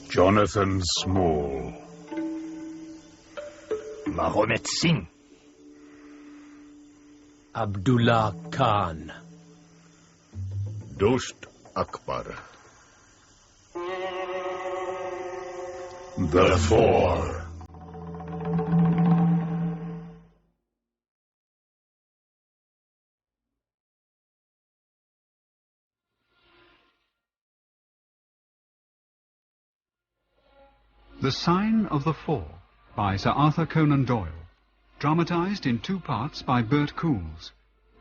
Jonathan Small. Mahomet Singh. Abdullah Khan. Dost Akbar. The Four. The Sign of the Four by Sir Arthur Conan Doyle, dramatised in 2 parts by Bert Coules,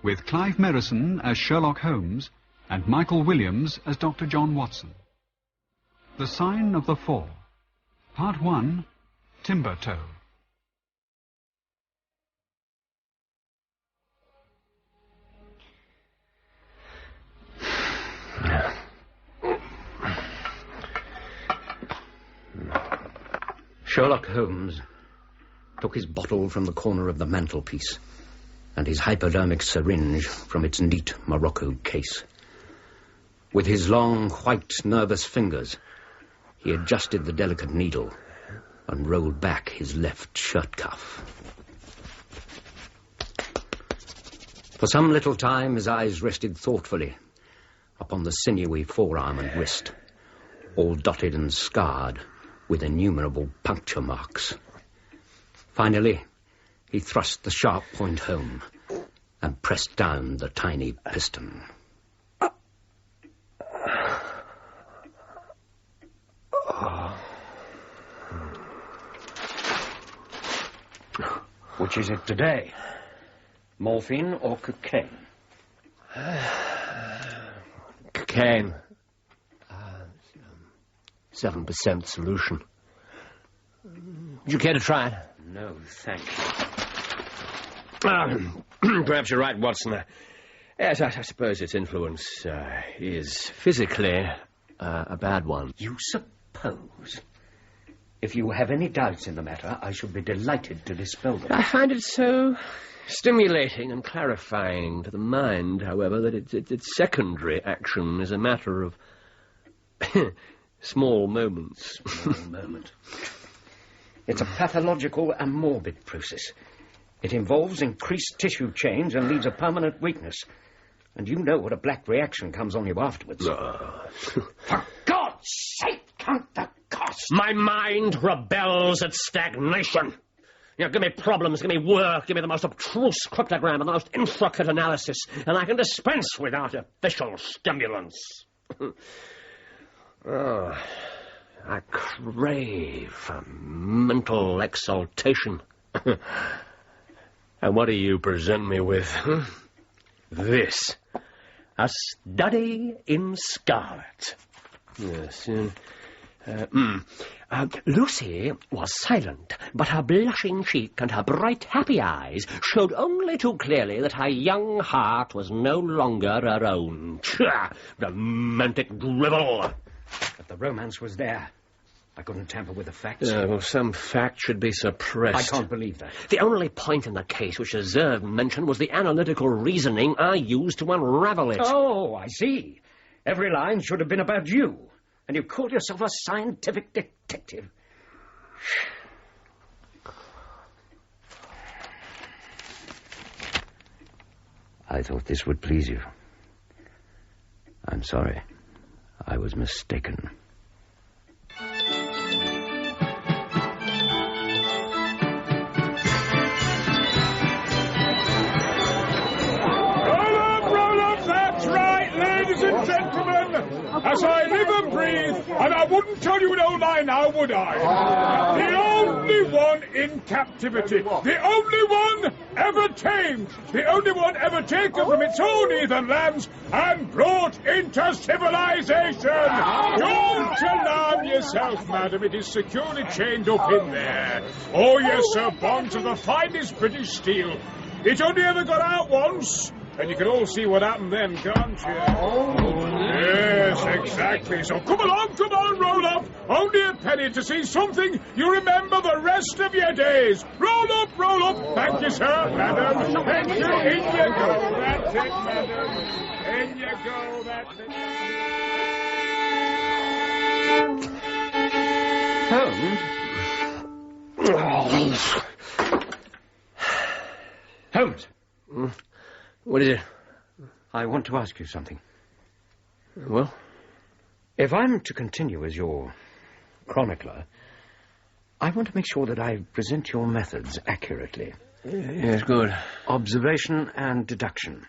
with Clive Merrison as Sherlock Holmes and Michael Williams as Dr. John Watson. The Sign of the Four, Part 1, Timbertoe. Sherlock Holmes took his bottle from the corner of the mantelpiece and his hypodermic syringe from its neat morocco case. With his long, white, nervous fingers, he adjusted the delicate needle and rolled back his left shirt cuff. For some little time, his eyes rested thoughtfully upon the sinewy forearm and wrist, all dotted and scarred with innumerable puncture marks. Finally, he thrust the sharp point home and pressed down the tiny piston. Which is it today? Morphine or cocaine? Cocaine. 7% solution. Would you care to try it? No, thank you. Perhaps you're right, Watson. Yes, I suppose its influence is physically a bad one. You suppose? If you have any doubts in the matter, I should be delighted to dispel them. I find it so stimulating and clarifying to the mind, however, that its secondary action is a matter of small moments. Small moment. It's a pathological and morbid process. It involves increased tissue change and leaves a permanent weakness. And you know what a black reaction comes on you afterwards. For God's sake, count the cost. My mind rebels at stagnation. You know, give me problems, give me work, give me the most abstruse cryptogram and the most intricate analysis, and I can dispense with artificial stimulants. I crave for mental exaltation. And what do you present me with? This. A study in Scarlet. Yes. Lucy was silent, but her blushing cheek and her bright, happy eyes showed only too clearly that her young heart was no longer her own. Romantic drivel. But the romance was there. I couldn't tamper with the facts. Well, some fact should be suppressed. I can't believe that. The only point in the case which deserved mention was the analytical reasoning I used to unravel it. Oh, I see. Every line should have been about you. And you call yourself a scientific detective. I thought this would please you. I'm sorry. I was mistaken. Roll up, that's right, ladies and gentlemen. As I live and breathe, and I wouldn't tell you no lie now, would I? The only one in captivity, the only one ever tamed, the only one ever taken from its own heathen lands and brought into civilization. Don't alarm yourself, madam. It is securely chained up in there. Oh, yes, sir, bonds of the finest British steel. It only ever got out once, and you can all see what happened then, can't you? Yes, exactly. So come on, roll up. Only a penny to see something you remember the rest of your days. Roll up. Thank you, sir, madam. Thank you. In you go. That's it, madam. In you go. That's it. Holmes? Holmes! What is it? I want to ask you something. Well? If I'm to continue as your chronicler, I want to make sure that I present your methods accurately. Yes, good. Observation and deduction.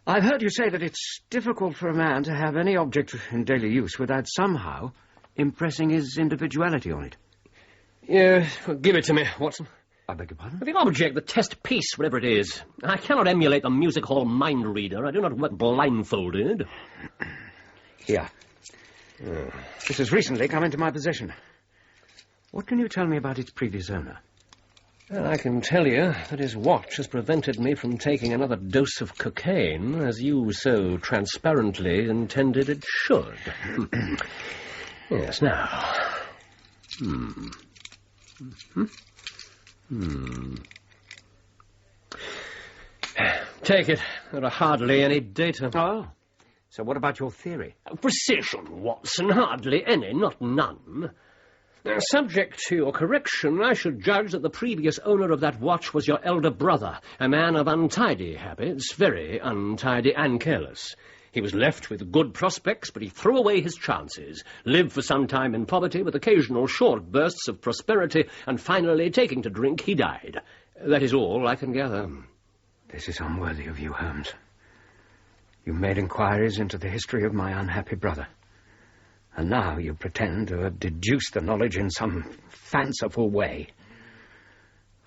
I've heard you say that it's difficult for a man to have any object in daily use without somehow impressing his individuality on it. Yes, well, give it to me, Watson. I beg your pardon? The object, the test piece, whatever it is. I cannot emulate the music hall mind reader. I do not work blindfolded. Here. This has recently come into my possession. What can you tell me about its previous owner? Well, I can tell you that his watch has prevented me from taking another dose of cocaine, as you so transparently intended it should. Yes, now. Take it. There are hardly any data. Oh. So what about your theory? Precision, Watson. Hardly any, not none. Subject to your correction, I should judge that the previous owner of that watch was your elder brother, a man of untidy habits, very untidy and careless. He was left with good prospects, but he threw away his chances, lived for some time in poverty with occasional short bursts of prosperity, and finally, taking to drink, he died. That is all I can gather. This is unworthy of you, Holmes. You made inquiries into the history of my unhappy brother. And now you pretend to have deduced the knowledge in some fanciful way.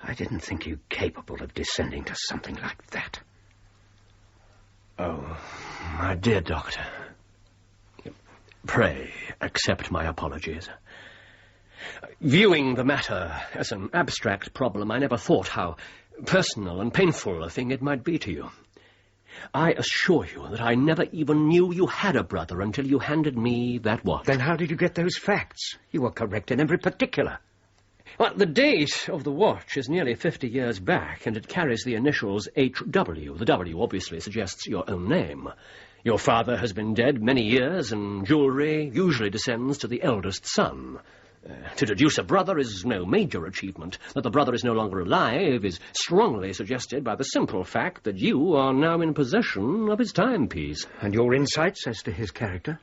I didn't think you capable of descending to something like that. Oh, my dear Doctor. Pray accept my apologies. Viewing the matter as an abstract problem, I never thought how personal and painful a thing it might be to you. I assure you that I never even knew you had a brother until you handed me that watch. Then how did you get those facts? You were correct in every particular. Well, the date of the watch is nearly 50 years back, and it carries the initials H.W. The W obviously suggests your own name. Your father has been dead many years, and jewellery usually descends to the eldest son. To deduce a brother is no major achievement. That the brother is no longer alive is strongly suggested by the simple fact that you are now in possession of his timepiece. And your insights as to his character?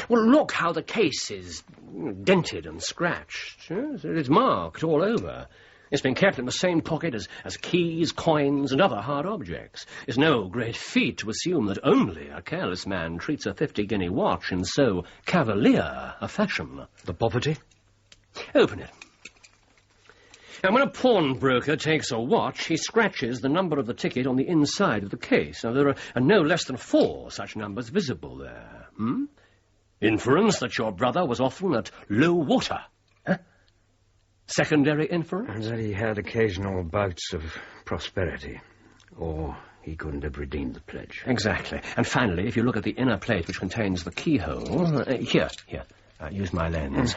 Well, look how the case is dented and scratched. Yes, it is marked all over. It's been kept in the same pocket as keys, coins, and other hard objects. It's no great feat to assume that only a careless man treats a 50-guinea watch in so cavalier a fashion. The poverty? Open it. Now, when a pawnbroker takes a watch, he scratches the number of the ticket on the inside of the case. Now, there are no less than 4 such numbers visible there. Inference that your brother was often at low water. Huh? Secondary inference? And that he had occasional bouts of prosperity. Or he couldn't have redeemed the pledge. Exactly. And finally, if you look at the inner plate which contains the keyhole... Here. Use my lens.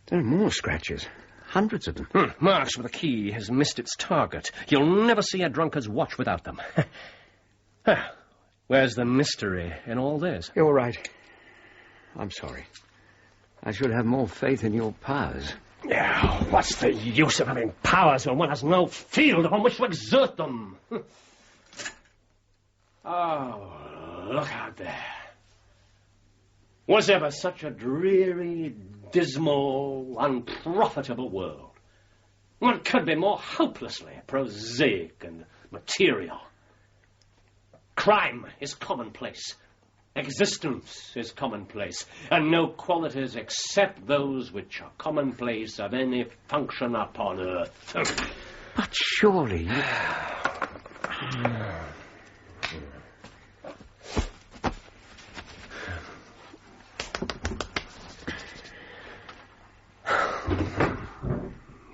There are more scratches. Hundreds of them. Marks where the key has missed its target. You'll never see a drunkard's watch without them. Where's the mystery in all this? You're right. I'm sorry. I should have more faith in your powers. Yeah, what's the use of having powers when one has no field upon which to exert them? Oh, look out there. Was ever such a dreary, dismal, unprofitable world? What could be more hopelessly prosaic and material? Crime is commonplace. Existence is commonplace. And no qualities except those which are commonplace of any function upon earth. But surely...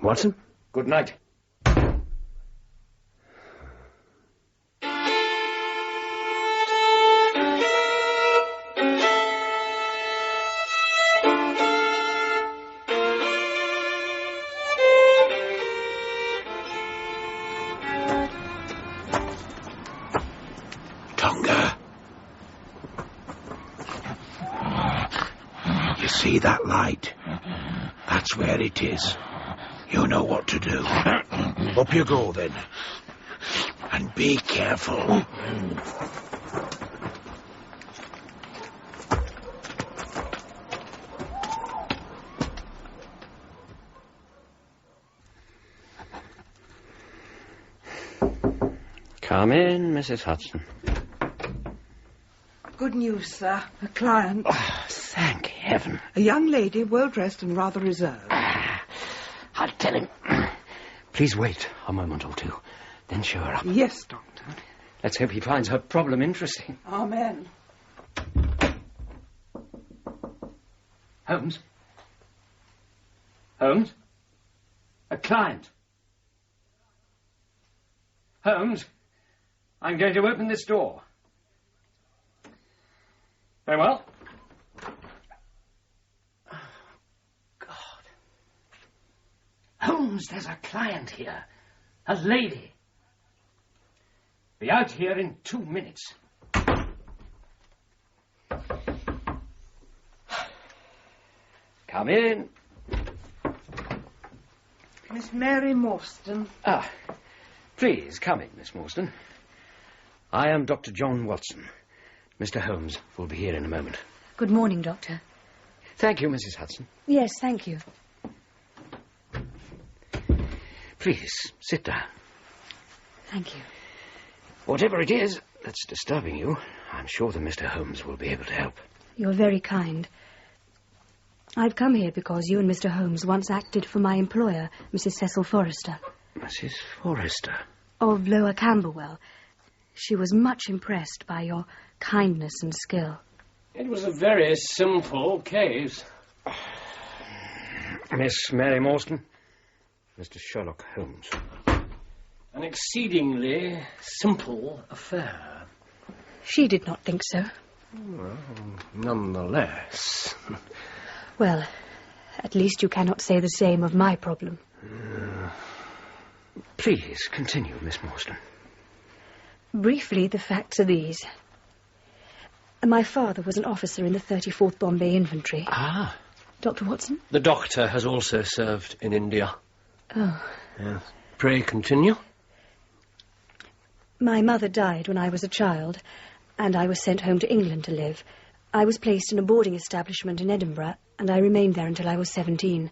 Watson? Good night. see that light? That's where it is. You know what to do. Up you go, then. And be careful. Come in, Mrs. Hudson. Good news, sir. A client. Oh, thank heaven. A young lady, well-dressed and rather reserved. I'll tell him. Please wait a moment or two, then show her up. Yes, Doctor. Let's hope he finds her problem interesting. Amen. Holmes? Holmes? A client? Holmes? I'm going to open this door. Very well. Oh, God. Holmes, there's a client here. A lady. Be out here in 2 minutes. Come in. Miss Mary Morstan. Ah, please come in, Miss Morstan. I am Dr. John Watson. Mr. Holmes will be here in a moment. Good morning, Doctor. Thank you, Mrs. Hudson. Yes, thank you. Please, sit down. Thank you. Whatever it is that's disturbing you, I'm sure that Mr. Holmes will be able to help. You're very kind. I've come here because you and Mr. Holmes once acted for my employer, Mrs. Cecil Forrester. Mrs. Forrester? Of Lower Camberwell. She was much impressed by your kindness and skill. It was a very simple case. Miss Mary Morstan, Mr. Sherlock Holmes. An exceedingly simple affair. She did not think so. Well, nonetheless. Well, at least you cannot say the same of my problem. Please, continue, Miss Morstan. Briefly, the facts are these. My father was an officer in the 34th Bombay Infantry. Ah. Dr. Watson? The doctor has also served in India. Oh. Yes. Pray continue. My mother died when I was a child, and I was sent home to England to live. I was placed in a boarding establishment in Edinburgh, and I remained there until I was 17.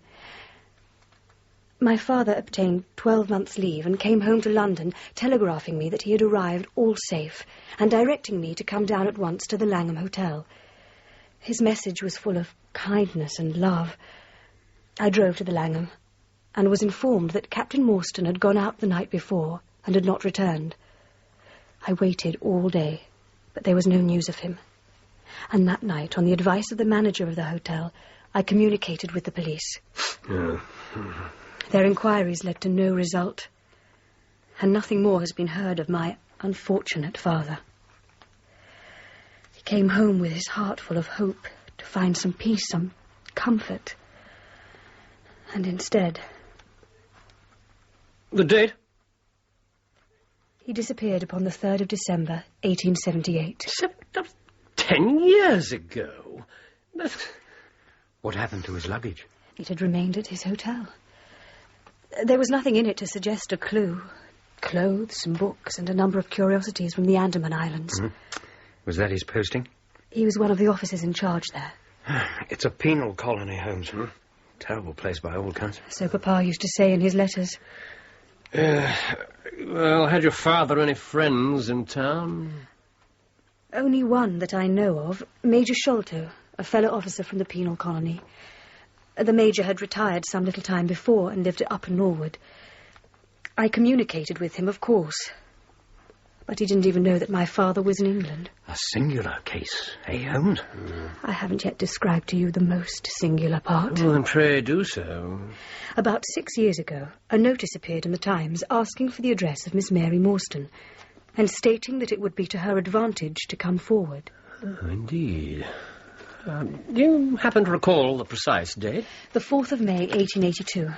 My father obtained 12 months' leave and came home to London, telegraphing me that he had arrived all safe and directing me to come down at once to the Langham Hotel. His message was full of kindness and love. I drove to the Langham and was informed that Captain Morstan had gone out the night before and had not returned. I waited all day, but there was no news of him. And that night, on the advice of the manager of the hotel, I communicated with the police. Their inquiries led to no result, and nothing more has been heard of my unfortunate father. He came home with his heart full of hope to find some peace, some comfort. And instead... The date? He disappeared upon the 3rd of December, 1878. 10 years ago? What happened to his luggage? It had remained at his hotel. There was nothing in it to suggest a clue. Clothes, some books, and a number of curiosities from the Andaman Islands. Mm-hmm. Was that his posting? He was one of the officers in charge there. It's a penal colony, Holmes. Terrible place by all accounts. So Papa used to say in his letters. Well, had your father any friends in town? Only one that I know of, Major Sholto, a fellow officer from the penal colony. The Major had retired some little time before and lived at Upper Norwood. I communicated with him, of course. But he didn't even know that my father was in England. A singular case, eh, Holmes? I haven't yet described to you the most singular part. Well, then pray do so. About 6 years ago, a notice appeared in the Times asking for the address of Miss Mary Morstan and stating that it would be to her advantage to come forward. Oh, indeed. Do you happen to recall the precise date? The 4th of May, 1882.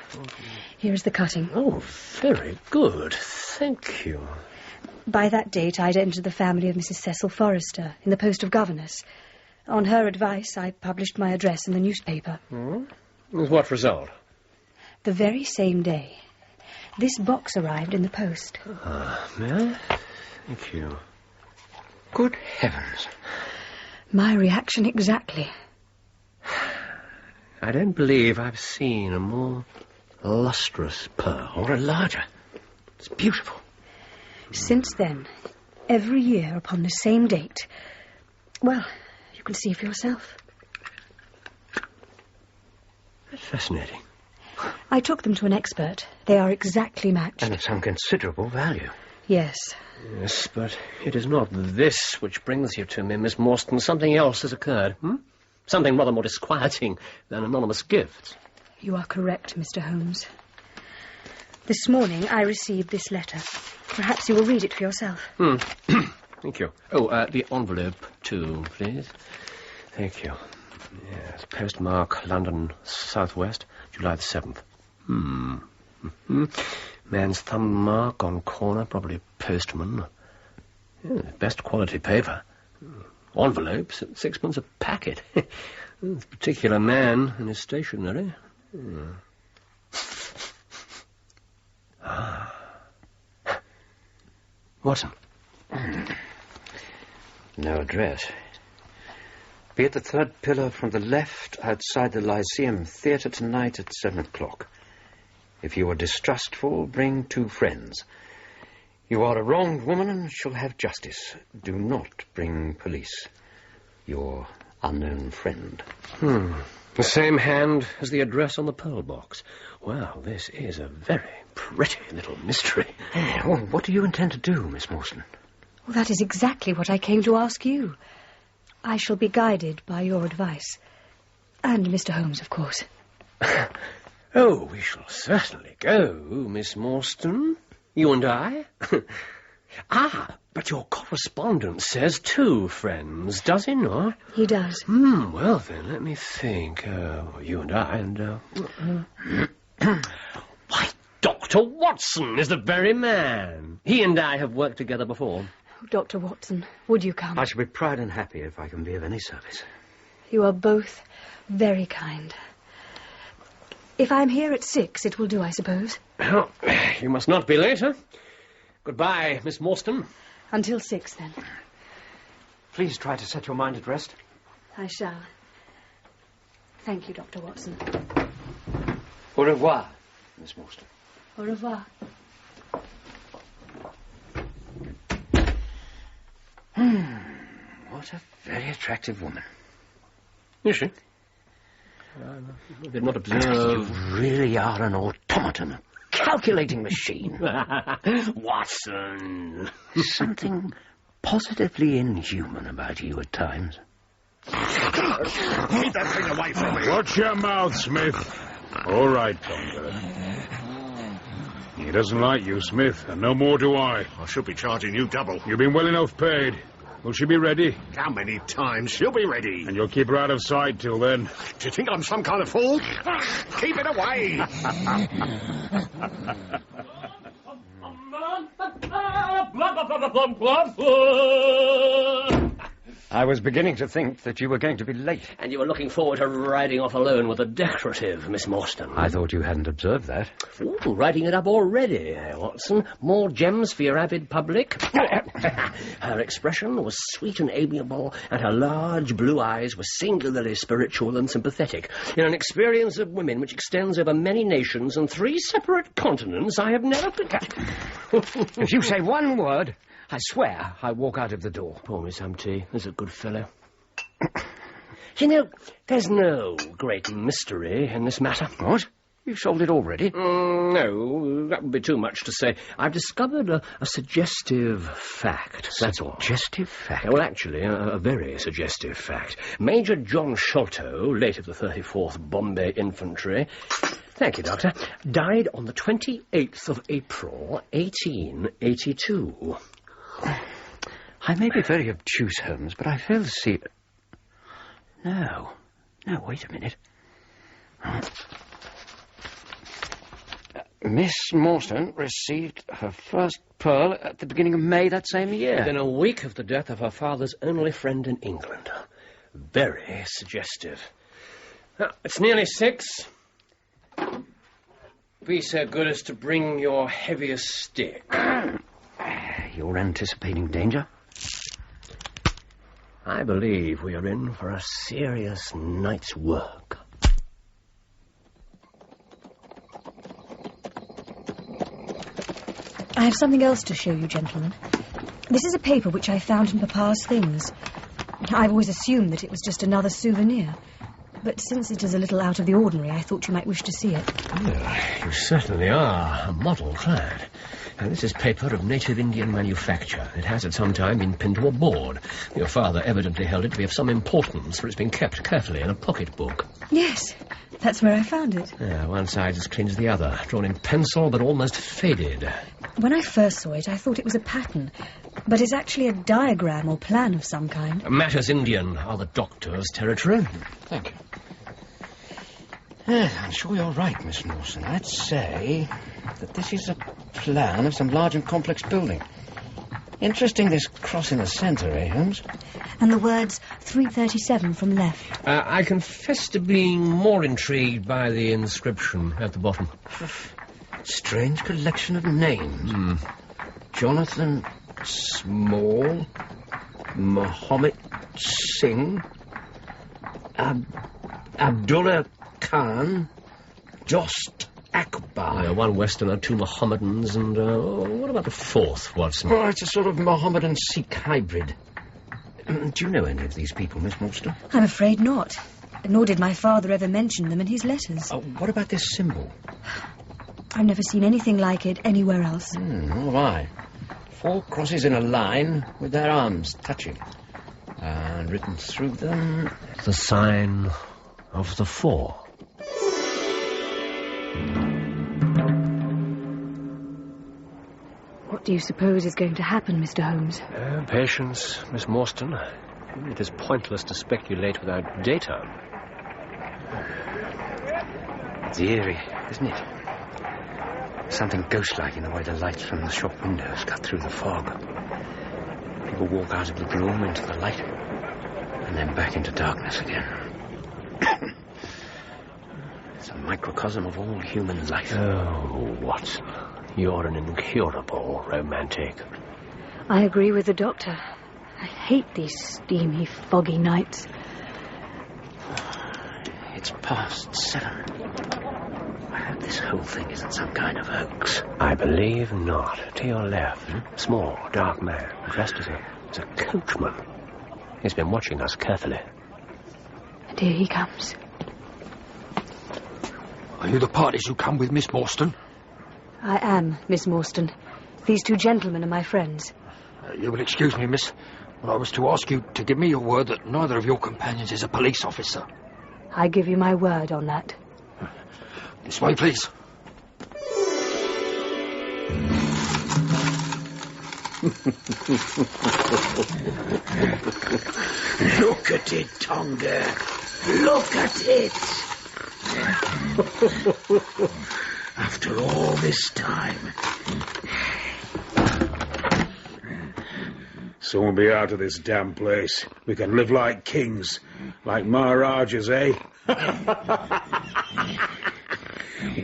Here is the cutting. Oh, very good. Thank you. By that date, I'd entered the family of Mrs. Cecil Forrester in the post of governess. On her advice, I published my address in the newspaper. With what result? The very same day. This box arrived in the post. Well, thank you. Good heavens. My reaction exactly. I don't believe I've seen a more lustrous pearl. Or a larger. It's beautiful. Since then, every year upon the same date. Well, you can see for yourself. That's fascinating. I took them to an expert. They are exactly matched. And of some considerable value. Yes. Yes, but it is not this which brings you to me, Miss Morstan. Something else has occurred. Something rather more disquieting than anonymous gifts. You are correct, Mr. Holmes. This morning I received this letter. Perhaps you will read it for yourself. Thank you. Oh, the envelope, too, please. Thank you. Yes, postmark, London, Southwest, July the 7th. Man's thumb mark on corner, probably postman. Best quality paper. Envelopes at 6 a packet. This particular man and his stationery. Watson. No address. Be at the third pillar from the left outside the Lyceum Theatre tonight at 7 o'clock. If you are distrustful, bring 2 friends. You are a wronged woman and shall have justice. Do not bring police. Your unknown friend. The same hand as the address on the pearl box. Well, this is a very pretty little mystery. Well, what do you intend to do, Miss Morstan? Well, that is exactly what I came to ask you. I shall be guided by your advice. And Mr. Holmes, of course. Oh, we shall certainly go, Miss Morstan. You and I. But your correspondent says 2 friends, does he not? He does. Well, then, let me think. You and I and... Why, Dr. Watson is the very man. He and I have worked together before. Oh, Dr. Watson, would you come? I shall be proud and happy if I can be of any service. You are both very kind. If I'm here at 6, it will do, I suppose. Well, you must not be later. Goodbye, Miss Morstan. Until 6, then. Please try to set your mind at rest. I shall. Thank you, Dr. Watson. Au revoir, Miss Morstan. Au revoir. What a very attractive woman. Is she? I did not observe... You really are an automaton, a calculating machine. Watson. Something positively inhuman about you at times. Keep that thing away from me. Watch your mouth, Smith. All right, Tonga. He doesn't like you, Smith, and no more do I. I should be charging you double. You've been well enough paid. Will she be ready? How many times? She'll be ready. And you'll keep her out of sight till then. Do you think I'm some kind of fool? Keep it away. I was beginning to think that you were going to be late. And you were looking forward to riding off alone with a decorative, Miss Morstan. I thought you hadn't observed that. Ooh, writing it up already, Watson. More gems for your avid public. Her expression was sweet and amiable, and her large blue eyes were singularly spiritual and sympathetic. In an experience of women which extends over many nations and 3 separate continents, I have never forgotten. If you say one word, I swear I walk out of the door. Pour me some tea. There's a good fellow. You know, there's no great mystery in this matter. What? You've solved it already? No, that would be too much to say. I've discovered a suggestive fact, that's all. Suggestive fact? Well, actually, a very suggestive fact. Major John Sholto, late of the 34th Bombay Infantry... Thank you, Doctor. Died on the 28th of April, 1882. I may be very obtuse, Holmes, but I fail to see... No, wait a minute. Miss Morstan received her first pearl at the beginning of May that same year. Within a week of the death of her father's only friend in England. Very suggestive. It's nearly 6. Be so good as to bring your heaviest stick. You're anticipating danger? I believe we are in for a serious night's work. I have something else to show you, gentlemen. This is a paper which I found in Papa's things. I've always assumed that it was just another souvenir. But since it is a little out of the ordinary, I thought you might wish to see it. You certainly are a model client. This is paper of native Indian manufacture. It has at some time been pinned to a board. Your father evidently held it to be of some importance, for it's been kept carefully in a pocketbook. Yes, that's where I found it. One side as clean as the other, drawn in pencil but almost faded. When I first saw it, I thought it was a pattern, but it's actually a diagram or plan of some kind. Matters Indian are the doctor's territory. Thank you. I'm sure you're right, Miss Mawson. I'd say that this is a plan of some large and complex building. Interesting, this cross in the centre, eh, Holmes? And the words 337 from left. I confess to being more intrigued by the inscription at the bottom. Strange collection of names. Jonathan Small, Mohammed Singh, Abdullah Khan, Dost Akbar. One Westerner, 2 Mohammedans, and what about the 4th, Watson? Oh, it's a sort of Mohammedan Sikh hybrid. Do you know any of these people, Miss Morstan? I'm afraid not. Nor did my father ever mention them in his letters. What about this symbol? I've never seen anything like it anywhere else. Nor have I. 4 crosses in a line with their arms touching. And written through them... The sign of the 4. What do you suppose is going to happen, Mr. Holmes? Patience, Miss Morstan. It is pointless to speculate without data. It's eerie, isn't it? Something ghost-like in the way the lights from the shop windows cut through the fog. People walk out of the gloom into the light, and then back into darkness again. It's a microcosm of all human life. Oh, Watson, you're an incurable romantic. I agree with the doctor. I hate these steamy, foggy nights. It's past 7. I hope this whole thing isn't some kind of hoax. I believe not. To your left, small, dark man, dressed as a coachman. He's been watching us carefully. And here he comes. Are you the parties who come with Miss Morstan? I am, Miss Morstan. These 2 gentlemen are my friends. You will excuse me, miss, but I was to ask you to give me your word that neither of your companions is a police officer. I give you my word on that. This way, please. Look at it, Tonga. Look at it. After all this time. Soon be out of this damn place. We can live like kings. Like Maharajas, eh?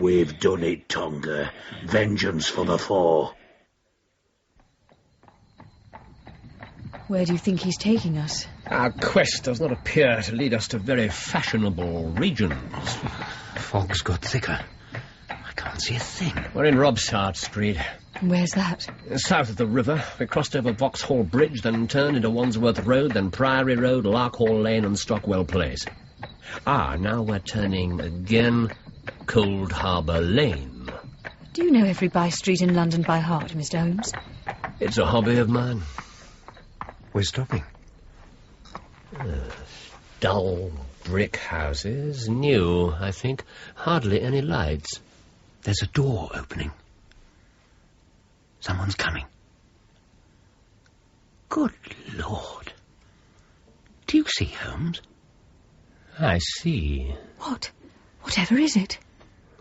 We've done it, Tonga. Vengeance for the 4. Where do you think he's taking us? Our quest does not appear to lead us to very fashionable regions. Fog's got thicker. I can't see a thing. We're in Robsart Street. Where's that? South of the river. We crossed over Vauxhall Bridge, then turned into Wandsworth Road, then Priory Road, Larkhall Lane and Stockwell Place. Now we're turning again Cold Harbour Lane. Do you know every by-street in London by heart, Mr. Holmes? It's a hobby of mine. We're stopping. Dull brick houses, new, I think. Hardly any lights. There's a door opening. Someone's coming. Good Lord. Do you see, Holmes? I see. What? Whatever is it?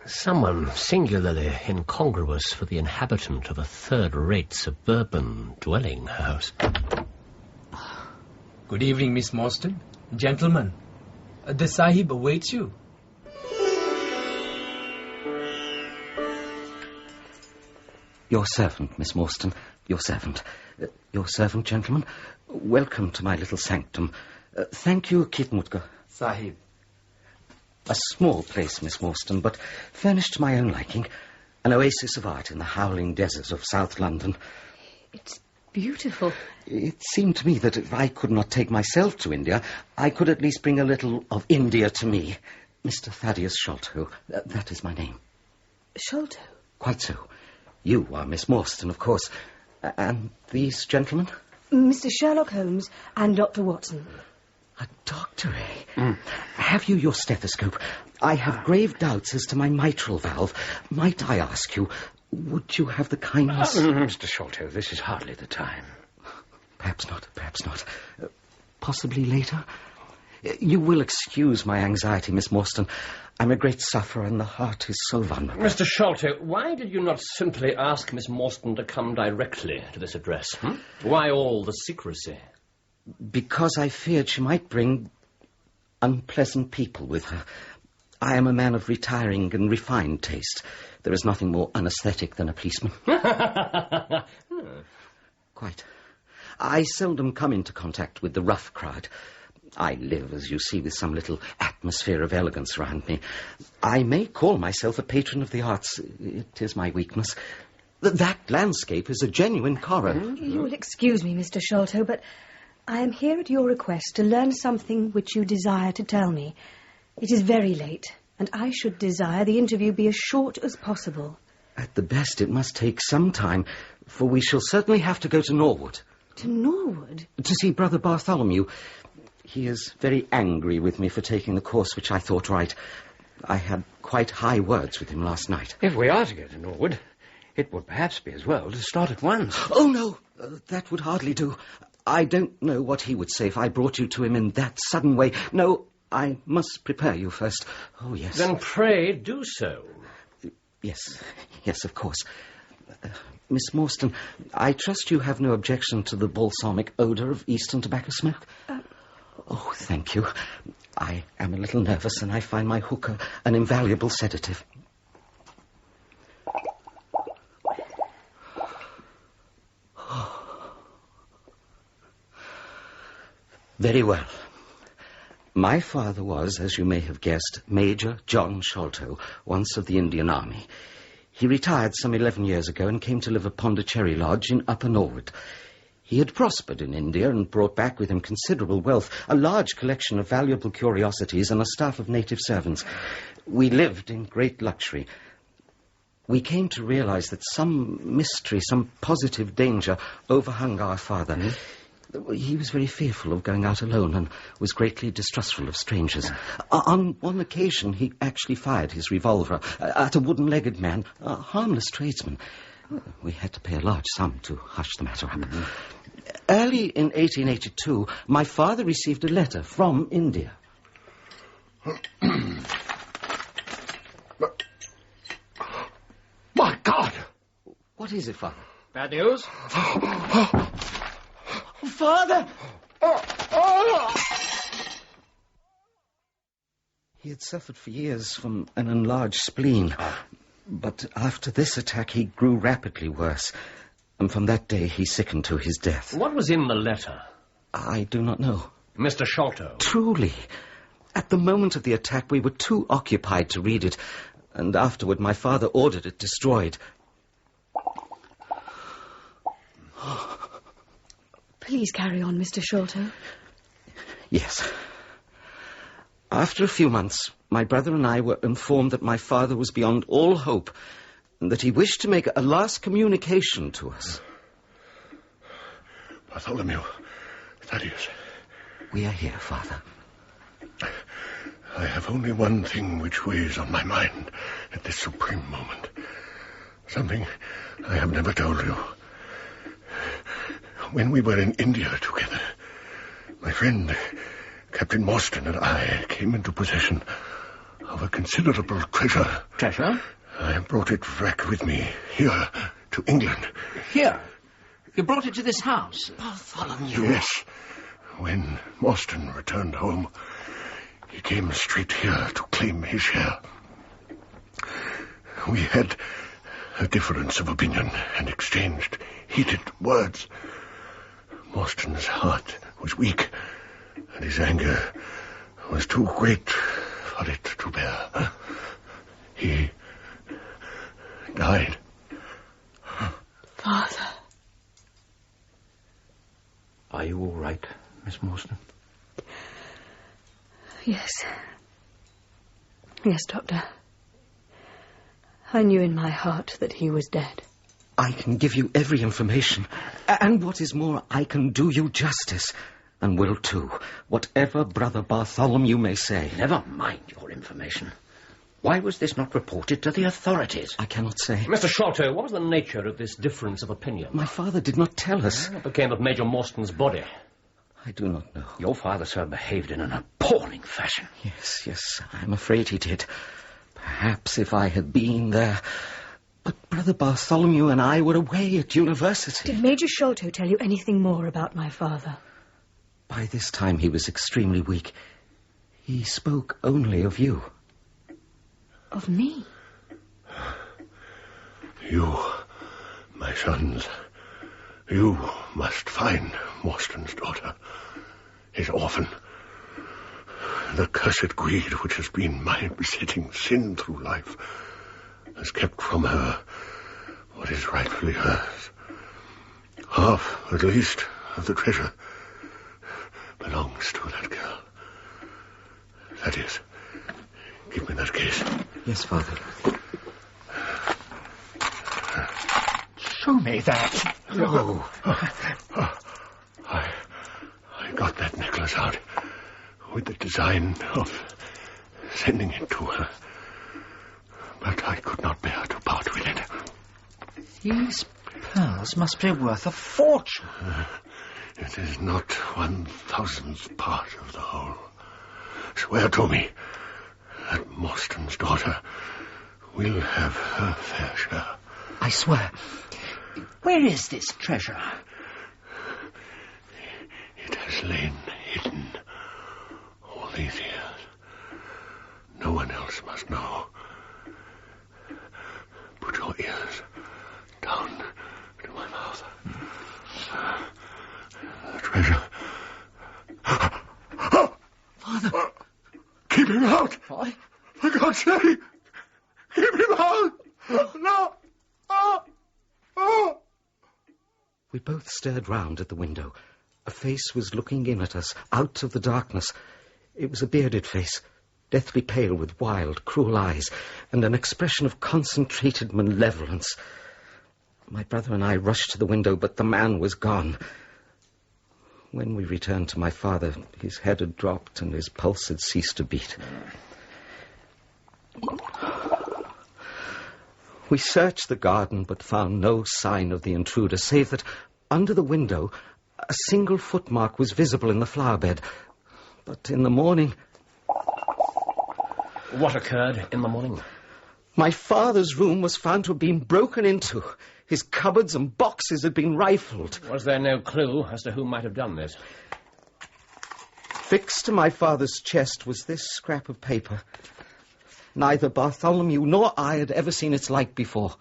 Someone singularly incongruous for the inhabitant of a third-rate suburban dwelling house. Good evening, Miss Morstan. Gentlemen, the Sahib awaits you. Your servant, Miss Morstan. Your servant. Your servant, gentlemen. Welcome to my little sanctum. Thank you, Kitmutka. Sahib. A small place, Miss Morstan, but furnished to my own liking. An oasis of art in the howling deserts of South London. It's beautiful. It seemed to me that if I could not take myself to India, I could at least bring a little of India to me. Mr. Thaddeus Sholto. That is my name. Sholto? Quite so. You are Miss Morstan, of course. And these gentlemen? Mr. Sherlock Holmes and Dr. Watson. A doctor, eh? Have you your stethoscope? I have grave doubts as to my mitral valve. Might I ask you, would you have the kindness... Mr. Sholto, this is hardly the time. Perhaps not. Possibly later? You will excuse my anxiety, Miss Morstan. I'm a great sufferer, and the heart is so vulnerable. Mr. Sholto, why did you not simply ask Miss Morstan to come directly to this address? Why all the secrecy? Because I feared she might bring unpleasant people with her. I am a man of retiring and refined taste. There is nothing more unaesthetic than a policeman. Quite. I seldom come into contact with the rough crowd. I live, as you see, with some little atmosphere of elegance around me. I may call myself a patron of the arts. It is my weakness. That landscape is a genuine horror. You will excuse me, Mr. Sholto, but I am here at your request to learn something which you desire to tell me. It is very late, and I should desire the interview be as short as possible. At the best, it must take some time, for we shall certainly have to go to Norwood. To Norwood? To see Brother Bartholomew. He is very angry with me for taking the course which I thought right. I had quite high words with him last night. If we are to go to Norwood, it would perhaps be as well to start at once. Oh, no, that would hardly do. I don't know what he would say if I brought you to him in that sudden way. No, I must prepare you first. Oh, yes. Then pray do so. Yes, of course. Miss Morstan, I trust you have no objection to the balsamic odour of Eastern tobacco smoke? Oh, thank you. I am a little nervous, and I find my hookah an invaluable sedative. Very well. My father was, as you may have guessed, Major John Sholto, once of the Indian Army. He retired some 11 years ago and came to live at Pondicherry Lodge in Upper Norwood. He had prospered in India and brought back with him considerable wealth, a large collection of valuable curiosities and a staff of native servants. We lived in great luxury. We came to realize that some mystery, some positive danger overhung our father. He was very fearful of going out alone and was greatly distrustful of strangers. On one occasion, he actually fired his revolver at a wooden-legged man, a harmless tradesman. We had to pay a large sum to hush the matter up. Early in 1882, my father received a letter from India. My God! What is it, Father? Bad news? Father! He had suffered for years from an enlarged spleen. But after this attack, he grew rapidly worse. And from that day, he sickened to his death. What was in the letter? I do not know. Mr. Sholto. Truly. At the moment of the attack, we were too occupied to read it. And afterward, my father ordered it destroyed. Please carry on, Mr. Sholto. Yes. After a few months, my brother and I were informed that my father was beyond all hope and that he wished to make a last communication to us. Bartholomew, Thaddeus. We are here, Father. I have only one thing which weighs on my mind at this supreme moment. Something I have never told you. When we were in India together, my friend, Captain Morstan, and I came into possession of a considerable treasure. Treasure? I have brought it back with me here to England. Here? You brought it to this house? Bartholomew. Yes. When Morstan returned home, he came straight here to claim his share. We had a difference of opinion and exchanged heated words. Morstan's heart was weak, and his anger was too great for it to bear. He died. Father. Are you all right, Miss Morstan? Yes. Yes, Doctor. I knew in my heart that he was dead. I can give you every information. And what is more, I can do you justice. And will too. Whatever Brother Bartholomew may say. Never mind your information. Why was this not reported to the authorities? I cannot say. Mr. Sholto, what was the nature of this difference of opinion? My father did not tell us. What became of Major Morstan's body? I do not know. Your father, sir, behaved in an appalling fashion. Yes, I'm afraid he did. Perhaps if I had been there. But Brother Bartholomew and I were away at university. Did Major Sholto tell you anything more about my father? By this time he was extremely weak. He spoke only of you. Of me? You, my sons, you must find Morstan's daughter, his orphan. The cursed greed which has been my besetting sin through life has kept from her what is rightfully hers. Half, at least, of the treasure belongs to that girl. That is, give me that case. Yes, Father. Show me that. No. I got that necklace out with the design of sending it to her. But I could not bear to part with it. These pearls must be worth a fortune. It is not 1,000th part of the whole. Swear to me that Morstan's daughter will have her fair share. I swear. Where is this treasure? It has lain hidden all these years. No one else must know. Put your ears down to my mouth. The treasure. Father! Keep him out! What? For God's sake! Keep him out! No! We both stared round at the window. A face was looking in at us, out of the darkness. It was a bearded face, deathly pale with wild, cruel eyes, and an expression of concentrated malevolence. My brother and I rushed to the window, but the man was gone. When we returned to my father, his head had dropped and his pulse had ceased to beat. We searched the garden, but found no sign of the intruder, save that under the window a single footmark was visible in the flower bed. But in the morning... What occurred in the morning? My father's room was found to have been broken into. His cupboards and boxes had been rifled. Was there no clue as to who might have done this? Fixed to my father's chest was this scrap of paper. Neither Bartholomew nor I had ever seen its like before.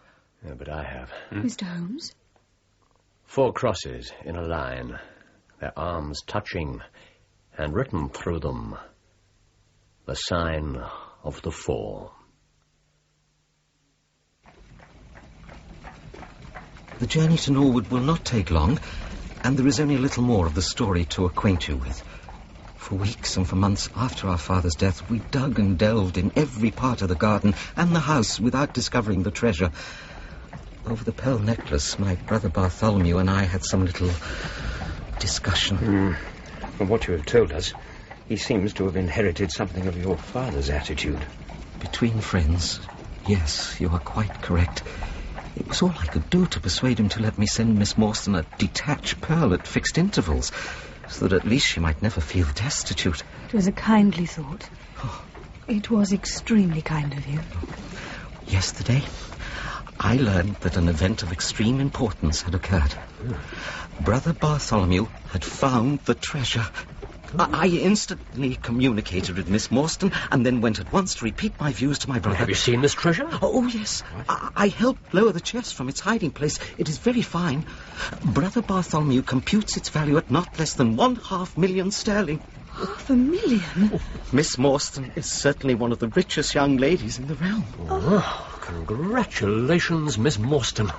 Yeah, but I have. Mr. Holmes? 4 crosses in a line, their arms touching, and written through them, the sign of the 4. The journey to Norwood will not take long, and there is only a little more of the story to acquaint you with. For weeks and for months after our father's death, we dug and delved in every part of the garden and the house without discovering the treasure. Over the pearl necklace, my brother Bartholomew and I had some little discussion. From what you have told us, he seems to have inherited something of your father's attitude. Between friends, yes, you are quite correct. It was all I could do to persuade him to let me send Miss Morstan a detached pearl at fixed intervals, so that at least she might never feel destitute. It was a kindly thought. It was extremely kind of you. Yesterday, I learned that an event of extreme importance had occurred. Brother Bartholomew had found the treasure. I instantly communicated with Miss Morstan and then went at once to repeat my views to my brother. Have you seen this treasure? Oh, yes. I helped lower the chest from its hiding place. It is very fine. Brother Bartholomew computes its value at not less than 500,000 sterling. 500,000? Miss Morstan is certainly one of the richest young ladies in the realm. Oh, congratulations, Miss Morstan.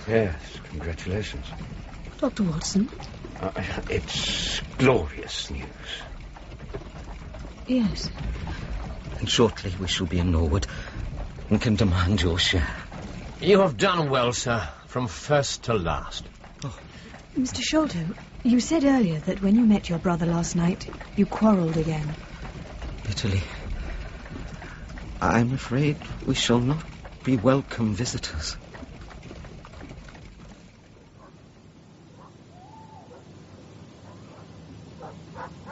Yes, congratulations. Dr. Watson? It's glorious news. Yes. And shortly we shall be in Norwood and can demand your share. You have done well, sir, from first to last. Oh. Mr. Sholto, you said earlier that when you met your brother last night, you quarrelled again. Bitterly. I'm afraid we shall not be welcome visitors.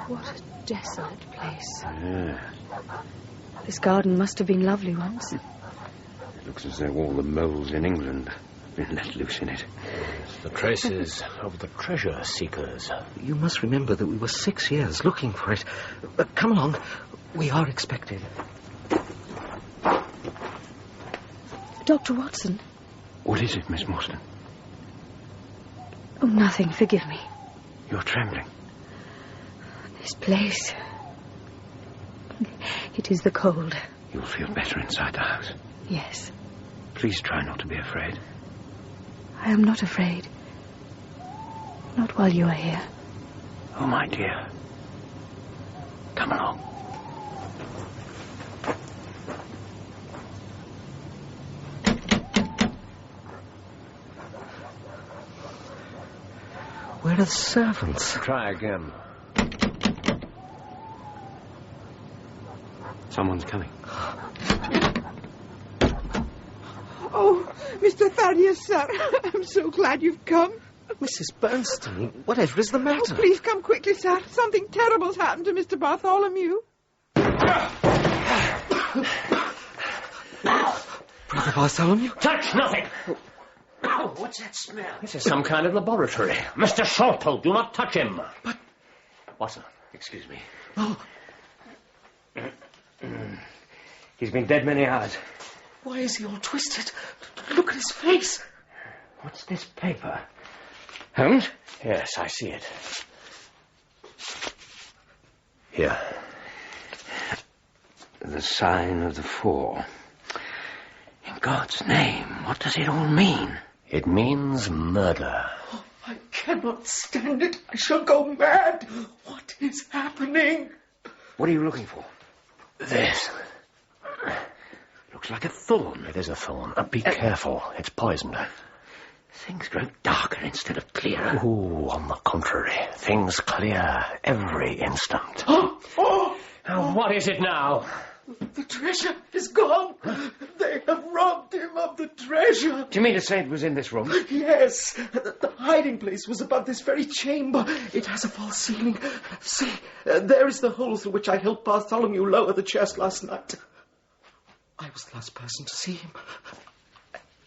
What a desolate place. Yeah. This garden must have been lovely once. It looks as though all the moles in England have been let loose in it. The traces of the treasure seekers. You must remember that we were 6 years looking for it. Come along. We are expected. Dr. Watson. What is it, Miss Morstan? Oh, nothing. Forgive me. You're trembling. This place. It is the cold. You'll feel better inside the house. Yes. Please try not to be afraid. I am not afraid. Not while you are here. Oh, my dear. Come along. Where are the servants? Try again. Someone's coming. Oh, Mr. Thaddeus, sir. I'm so glad you've come. Mrs. Bernstein, whatever is the matter? Oh, please come quickly, sir. Something terrible's happened to Mr. Bartholomew. Brother Bartholomew? Touch nothing! Oh, what's that smell? This is some kind of laboratory. Mr. Sholto, do not touch him. But... Watson, excuse me. Oh. He's been dead many hours. Why is he all twisted? Look at his face. What's this paper? Holmes? Yes, I see it. Here. The sign of the four. In God's name, what does it all mean? It means murder. Oh, I cannot stand it. I shall go mad. What is happening? What are you looking for? This. Looks like a thorn. It is a thorn. Be careful. It's poisoned. Things grow darker instead of clearer. Oh, on the contrary. Things clear every instant. Now, what is it now? The treasure is gone. They have robbed him of the treasure. Do you mean to say it was in this room? Yes. The hiding place was above this very chamber. It has a false ceiling. See, there is the hole through which I helped Bartholomew lower the chest last night. I was the last person to see him.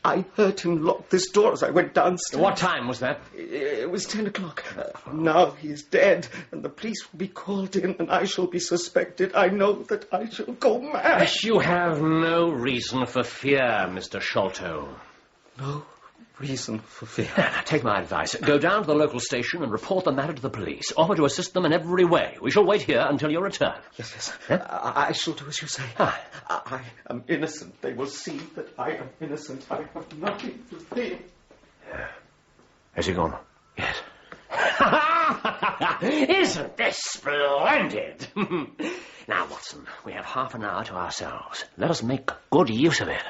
I heard him lock this door as I went downstairs. What time was that? It was 10 o'clock. Now he is dead, and the police will be called in, and I shall be suspected. I know that I shall go mad. You have no reason for fear, Mr. Sholto. No reason for fear. Now, take my advice. Go down to the local station and report the matter to the police. Offer to assist them in every way. We shall wait here until your return. Yes. Huh? I shall do as you say. I am innocent. They will see that I am innocent. I have nothing to fear. Has he gone? Yes. Isn't this splendid? Now, Watson, we have half an hour to ourselves. Let us make good use of it.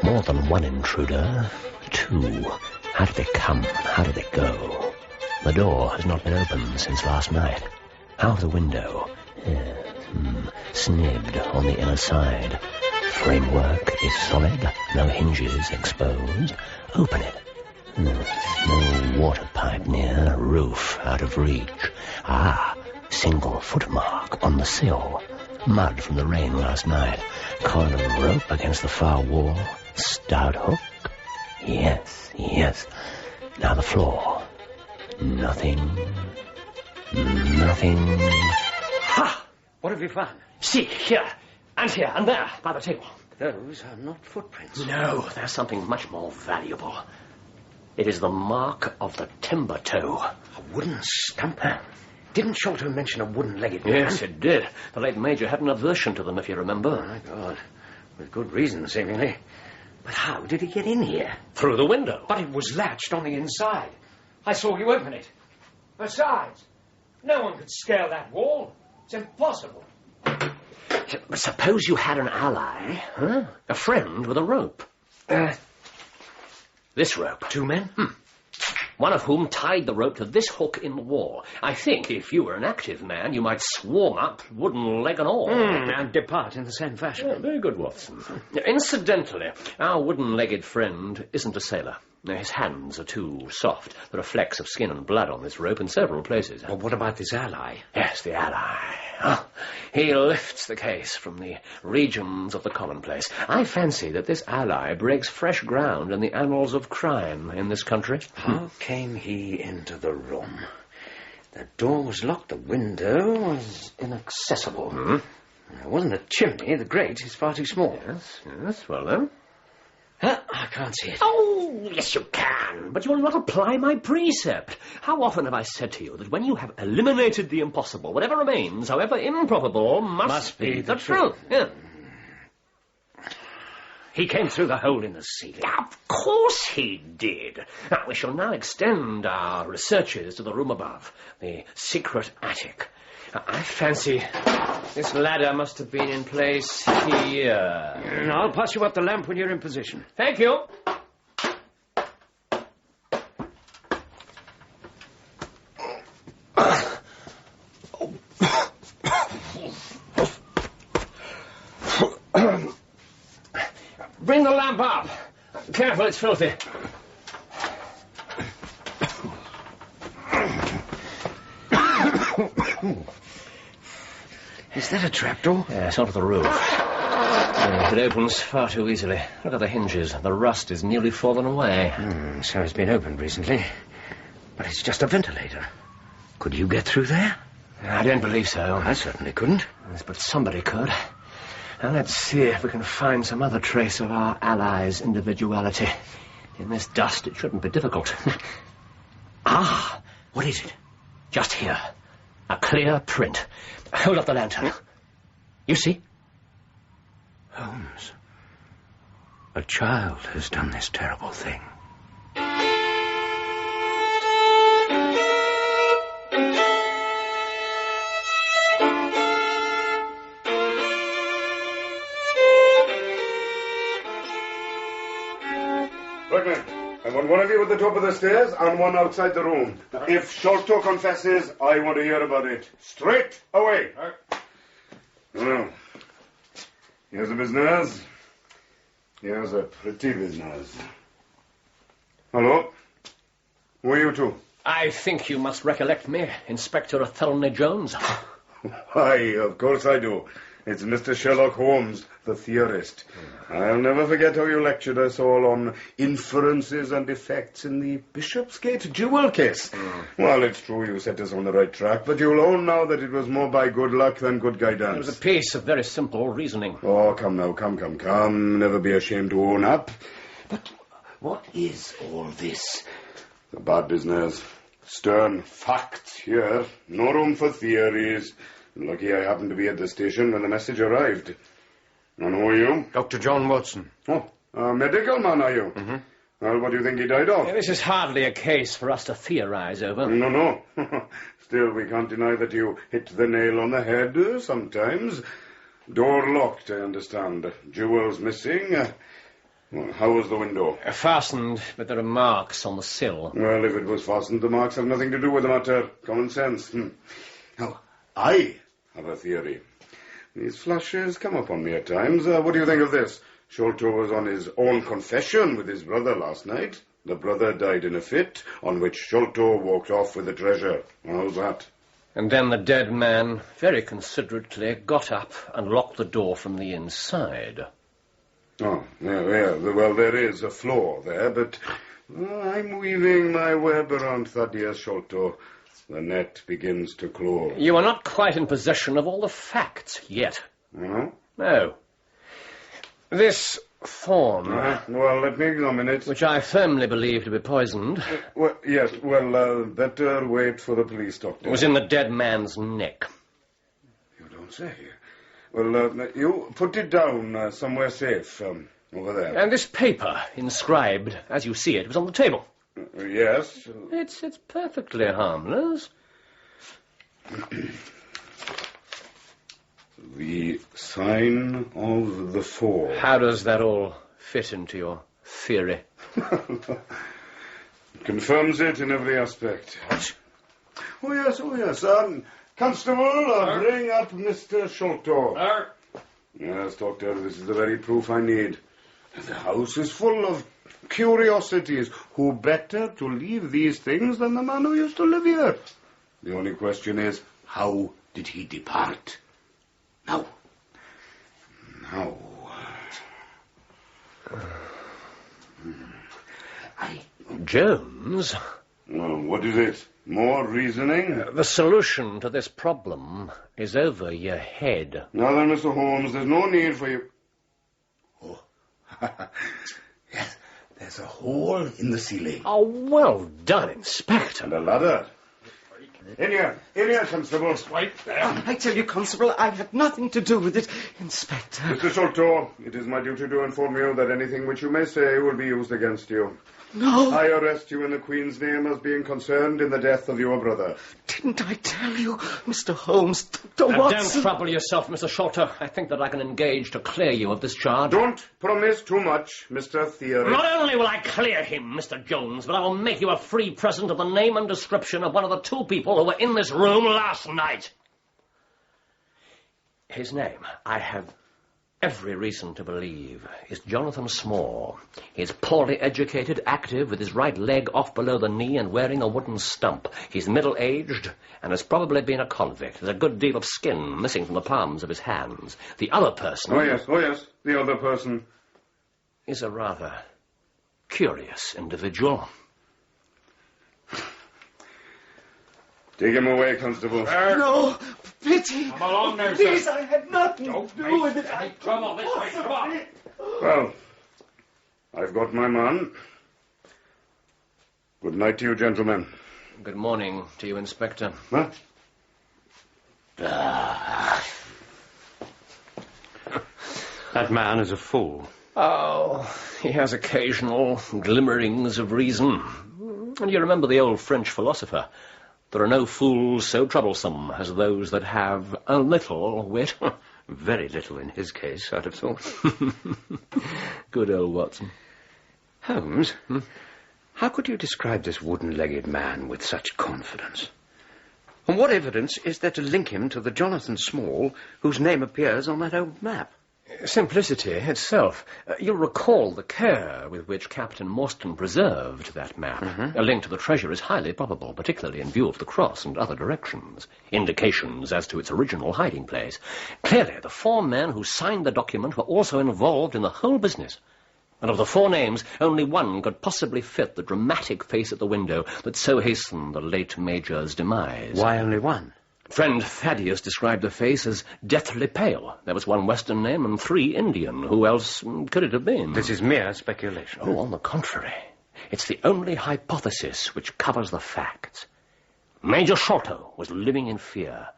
More than one intruder. 2. How did they come? How did they go? The door has not been opened since last night. Out the window. Snibbed on the inner side. Framework is solid. No hinges exposed. Open it. No water pipe near. Roof out of reach. Single footmark on the sill. Mud from the rain last night. Coil of rope against the far wall. Stout hook. Yes. Now the floor. Nothing. Ha! What have you found? See, here, and here, and there, by the table. Those are not footprints. No, there's something much more valuable. It is the mark of the Timbertoe. A wooden stump? Didn't Sholto mention a wooden-legged man? Yes, it did. The late Major had an aversion to them, if you remember. Oh, my God. With good reason, seemingly. But how did he get in here? Through the window. But it was latched on the inside. I saw you open it. Besides, no one could scale that wall. It's impossible. But suppose you had an ally, huh? A friend with a rope. This rope. 2 men? One of whom tied the rope to this hook in the wall. I think if you were an active man, you might swarm up, wooden leg and all. And depart in the same fashion. Yeah, very good, Watson. Incidentally, our wooden-legged friend isn't a sailor. His hands are too soft. There are flecks of skin and blood on this rope in several places. Well, what about this ally? Yes, the ally. He lifts the case from the regions of the commonplace. I fancy that this ally breaks fresh ground in the annals of crime in this country. How came he into the room? The door was locked, the window was inaccessible. There wasn't a chimney, the grate is far too small. Yes, well then. I can't see it. Oh, yes, you can. But you will not apply my precept. How often have I said to you that when you have eliminated the impossible, whatever remains, however improbable, must be the truth. Yeah. He came through the hole in the ceiling. Of course he did. Now, we shall now extend our researches to the room above, the secret attic. I fancy this ladder must have been in place here. I'll pass you up the lamp when you're in position. Thank you. Bring the lamp up. Careful, it's filthy. Is that a trapdoor? Yes, onto the roof. It opens far too easily. Look at the hinges. The rust is nearly fallen away. So it's been opened recently. But it's just a ventilator. Could you get through there? I don't believe so. I certainly couldn't. Yes, but somebody could. Now let's see if we can find some other trace of our ally's individuality. In this dust, it shouldn't be difficult. What is it? Just here. A clear print. Hold up the lantern. You see? Holmes. A child has done this terrible thing. Workman, I want one of you at the top of the stairs and one outside the room. If Sholto confesses, I want to hear about it. Straight away. Well, here's a business. Here's a pretty business. Hello? Who are you two? I think you must recollect me, Inspector Athelney Jones. Why, of course I do. It's Mr. Sherlock Holmes, the theorist. I'll never forget how you lectured us all on inferences and effects in the Bishopsgate jewel case. Well, it's true you set us on the right track, but you'll own now that it was more by good luck than good guidance. It was a piece of very simple reasoning. Oh, come now, come. Never be ashamed to own up. But what is all this? The bad business. Stern facts here. No room for theories. Lucky I happened to be at the station when the message arrived. And who are you? Dr. John Watson. Oh, a medical man, are you? Well, what do you think he died of? This is hardly a case for us to theorize over. No. Still, we can't deny that you hit the nail on the head sometimes. Door locked, I understand. Jewels missing. Well, how was the window? Fastened, but there are marks on the sill. Well, if it was fastened, the marks have nothing to do with the matter. Common sense. Now, I have a theory. These flashes come upon me at times. What do you think of this? Sholto was on his own confession with his brother last night. The brother died in a fit, on which Sholto walked off with the treasure. How's that? And then the dead man, very considerately, got up and locked the door from the inside. Oh, yeah. Well, there is a flaw there, but I'm weaving my web around Thaddeus Sholto. The net begins to close. You are not quite in possession of all the facts yet. No? No. This thorn... Well, let me examine it. Which I firmly believe to be poisoned. Better wait for the police doctor. It was in the dead man's neck. You don't say. Well, you put it down somewhere safe, over there. And this paper, inscribed, as you see it, was on the table. Yes. It's perfectly harmless. The sign of the four. How does that all fit into your theory? Confirms it in every aspect. What? Oh, yes. Constable, bring up Mr. Sholto. Yes, Doctor, this is the very proof I need. The house is full of curiosities. Who better to leave these things than the man who used to live here? The only question is, how did he depart? Now. Jones? Well, what is it? More reasoning? The solution to this problem is over your head. Now then, Mr. Holmes, there's no need for you... Oh. Yes, there's a hole in the ceiling. Oh, well done, Inspector. And a ladder. In here, Constable. Right there. I tell you, Constable, I had nothing to do with it, Inspector. Mr. Sholto, it is my duty to inform you that anything which you may say will be used against you. No. I arrest you in the Queen's name as being concerned in the death of your brother. Didn't I tell you, Mr. Holmes, Dr. Watson? Don't trouble yourself, Mr. Sholto. I think that I can engage to clear you of this charge. Don't promise too much, Mr. Theory. Not only will I clear him, Mr. Jones, but I will make you a free present of the name and description of one of the two people who were in this room last night. His name, I have every reason to believe, is Jonathan Small. He's poorly educated, active, with his right leg off below the knee and wearing a wooden stump. He's middle-aged and has probably been a convict. There's a good deal of skin missing from the palms of his hands. The other person... Oh, yes, the other person. ...is a rather curious individual. Take him away, Constable. No, pity. Come along now, Please, sir. I had nothing to do with it. Come on, this way, come on. Well, I've got my man. Good night to you, gentlemen. Good morning to you, Inspector. Huh? That man is a fool. Oh, he has occasional glimmerings of reason. And you remember the old French philosopher, there are no fools so troublesome as those that have a little wit. Very little in his case, I'd have thought. Good old Watson. Holmes, how could you describe this wooden-legged man with such confidence? And what evidence is there to link him to the Jonathan Small whose name appears on that old map? Simplicity itself. You'll recall the care with which Captain Morstan preserved that map. A link to the treasure is highly probable, particularly in view of the cross and other directions. Indications as to its original hiding place. Clearly, the four men who signed the document were also involved in the whole business. And of the four names, only one could possibly fit the dramatic face at the window that so hastened the late Major's demise. Why only one? Friend Thaddeus described the face as deathly pale. There was one Western name and three Indian. Who else could it have been? This is mere speculation. Oh, on the contrary. It's the only hypothesis which covers the facts. Major Sholto was living in fear.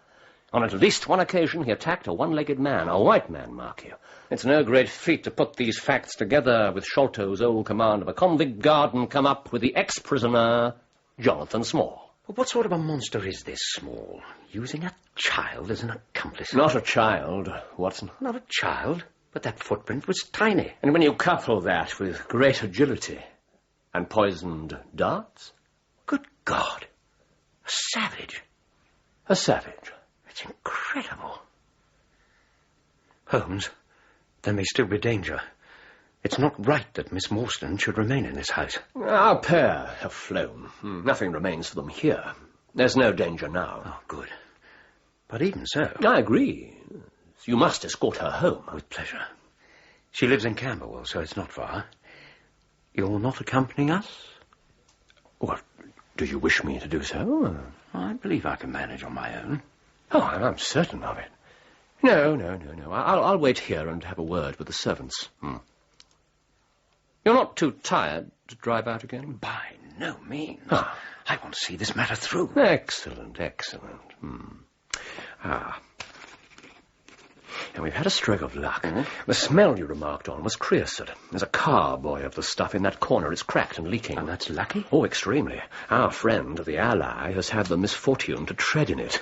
On at least one occasion he attacked a one-legged man, a white man, mark you. It's no great feat to put these facts together with Sholto's old command of a convict guard and come up with the ex-prisoner, Jonathan Small. But what sort of a monster is this Small? Using a child as an accomplice? Not a child, Watson. Not a child, but that footprint was tiny. And when you couple that with great agility and poisoned darts... Good God! A savage. A savage. It's incredible. Holmes, there may still be danger. It's not right that Miss Morstan should remain in this house. Our pair have flown. Nothing remains for them here. There's no danger now. Oh, good. But even so... I agree. You must escort her home. With pleasure. She lives in Camberwell, so it's not far. You're not accompanying us? Well, do you wish me to do so? I believe I can manage on my own. Oh, I'm certain of it. No. I'll wait here and have a word with the servants. You're not too tired to drive out again? By no means. I want to see this matter through. Excellent. And we've had a stroke of luck. The smell you remarked on was creosote. There's a carboy of the stuff in that corner. It's cracked and leaking. And that's lucky? Oh, extremely. Our friend, the ally, has had the misfortune to tread in it.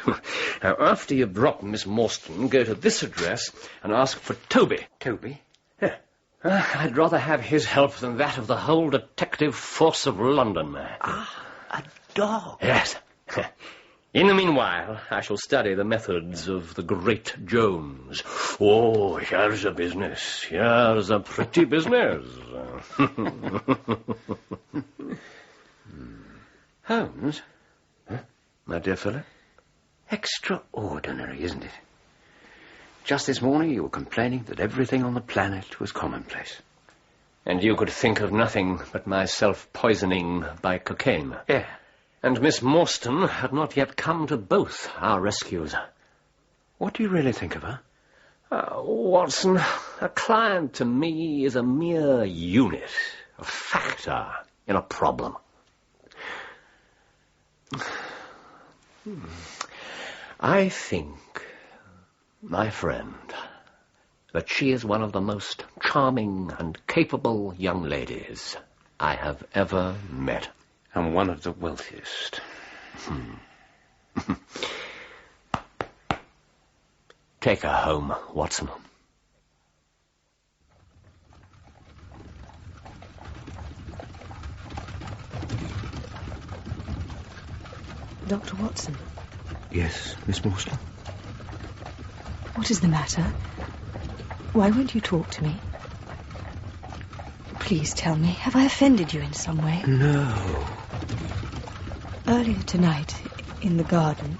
Now, after you drop Miss Morstan, go to this address and ask for Toby. Toby? Yeah. I'd rather have his help than that of the whole detective force of London. A dog? Yes. In the meanwhile, I shall study the methods of the great Jones. Oh, here's a business. Here's a pretty business. Holmes? Huh? My dear fellow? Extraordinary, isn't it? Just this morning you were complaining that everything on the planet was commonplace. And you could think of nothing but my self-poisoning by cocaine. Yeah. And Miss Morstan had not yet come to both our rescues. What do you really think of her? Watson, a client to me is a mere unit, a factor in a problem. I think, my friend, that she is one of the most charming and capable young ladies I have ever met. And one of the wealthiest. Take her home, Watson. Dr. Watson? Yes, Miss Morstan? What is the matter? Why won't you talk to me? Please tell me, have I offended you in some way? No. Earlier tonight, in the garden,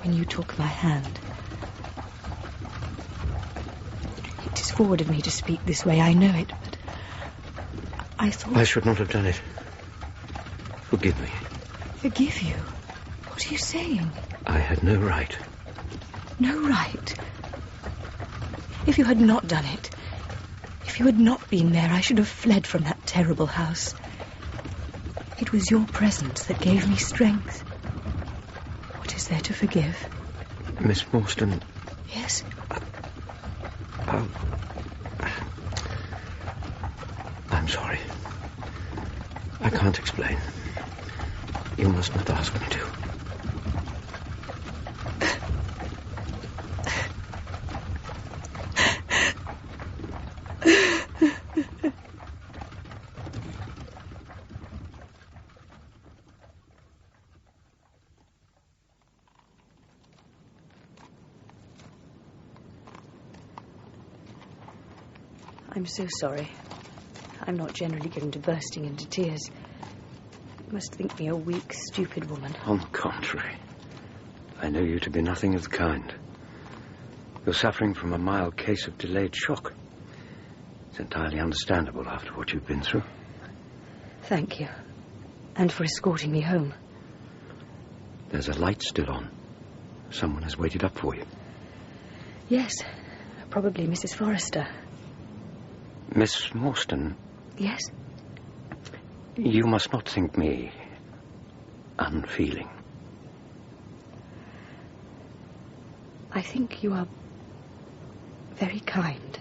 when you took my hand, it is forward of me to speak this way, I know it, but I thought... I should not have done it. Forgive me. Forgive you? What are you saying? I had no right. No right? If you had not done it, if you had not been there, I should have fled from that terrible house. It was your presence that gave me strength. What is there to forgive? Miss Morstan... Yes? I'm sorry. I can't explain. You must not ask me to. I'm so sorry. I'm not generally given to bursting into tears. You must think me a weak, stupid woman. On the contrary. I know you to be nothing of the kind. You're suffering from a mild case of delayed shock. It's entirely understandable after what you've been through. Thank you. And for escorting me home. There's a light still on. Someone has waited up for you. Yes. Probably Mrs. Forrester. Miss Morstan. Yes? You must not think me unfeeling. I think you are very kind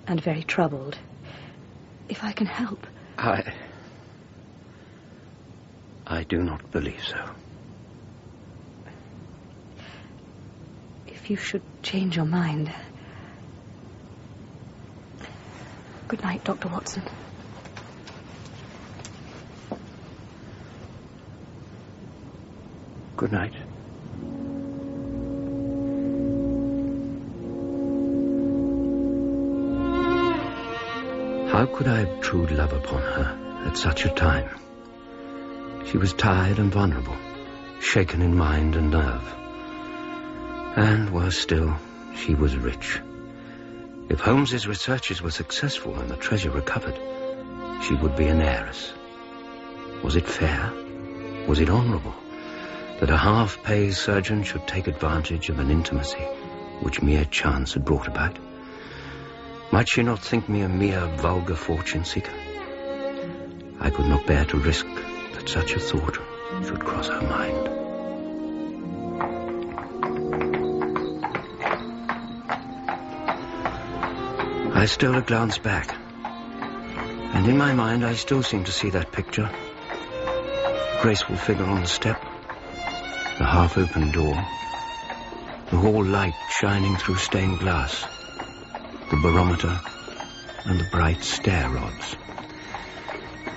and very troubled. If I can help. I do not believe so. If you should change your mind... Good night, Dr. Watson. Good night. How could I obtrude love upon her at such a time? She was tired and vulnerable. shaken in mind and nerve. And, worse still, she was rich. If Holmes's researches were successful and the treasure recovered, she would be an heiress. Was it fair? Was it honourable that a half-pay surgeon should take advantage of an intimacy which mere chance had brought about? Might she not think me a mere vulgar fortune-seeker? I could not bear to risk that such a thought should cross her mind. I stole a glance back, and in my mind I still seem to see that picture. The graceful figure on the step, the half-open door, the hall light shining through stained glass, the barometer, and the bright stair rods.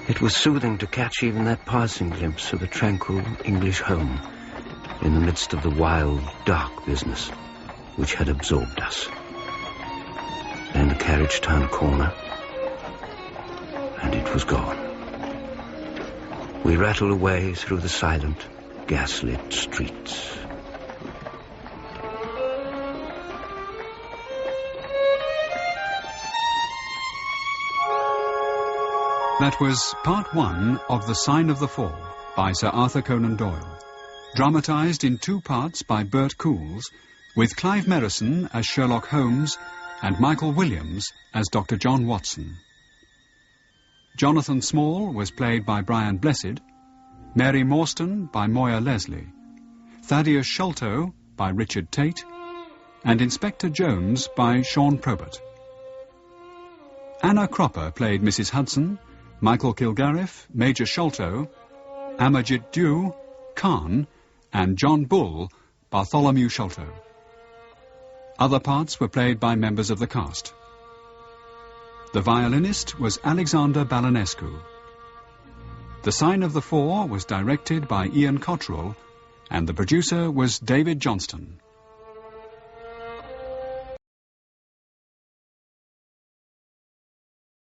It was soothing to catch even that passing glimpse of a tranquil English home in the midst of the wild, dark business which had absorbed us. Then the carriage turned a corner, and it was gone. We rattled away through the silent, gaslit streets. That was part 1 of The Sign of the Fall by Sir Arthur Conan Doyle, dramatised in 2 parts by Bert Coules, with Clive Merrison as Sherlock Holmes and Michael Williams as Dr. John Watson. Jonathan Small was played by Brian Blessed, Mary Morstan by Moya Leslie, Thaddeus Sholto by Richard Tate, and Inspector Jones by Sean Probert. Anna Cropper played Mrs. Hudson, Michael Kilgarriff, Major Sholto, Amajit Dew, Khan, and John Bull, Bartholomew Sholto. Other parts were played by members of the cast. The violinist was Alexander Balanescu. The Sign of the Four was directed by Ian Cottrell, and the producer was David Johnston.